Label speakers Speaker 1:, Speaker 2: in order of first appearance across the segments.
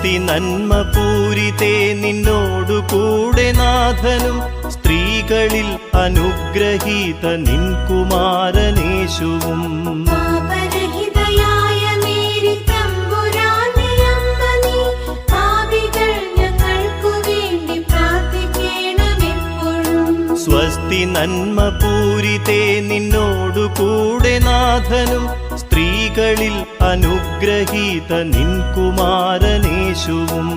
Speaker 1: സ്വസ്തി നന്മ പൂരിതേ നിന്നോടു കൂടെ നാഥനും സ്ത്രീകളിൽ അനുഗ്രഹീത നിൻ കുമാരനേശുവും. സ്വസ്തി നന്മ പൂരിതേ നിന്നോടു കൂടെ നാഥനും സ്ത്രീകളിൽ അനുഗ്രഹീത നിൻ കുമാരനേശുവും.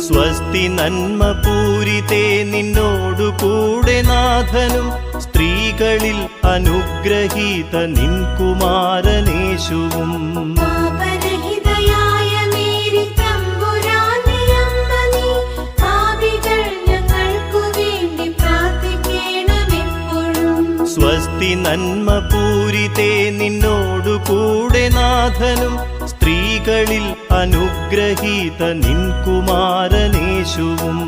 Speaker 1: സ്വസ്തി നന്മ പൂരിതേ നിന്നോടു കൂടെ നാഥനും സ്ത്രീകളിൽ അനുഗ്രഹീത നിൻ കുമാരനേശുവും. സ്വസ്തി നന്മ പൂരിതേ നിന്നോടു കൂടെ നാഥനും സ്ത്രീകളിൽ അനുഗ്രഹീത നിൻ കുമാരനേശുവും.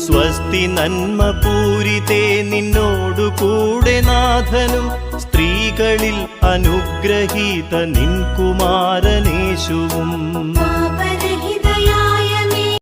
Speaker 1: സ്വസ്തി നന്മ പൂരിതേ നിന്നോടു കൂടെ നാഥനും സ്ത്രീകളിൽ അനുഗ്രഹീത നിൻ കുമാരനേശുവും.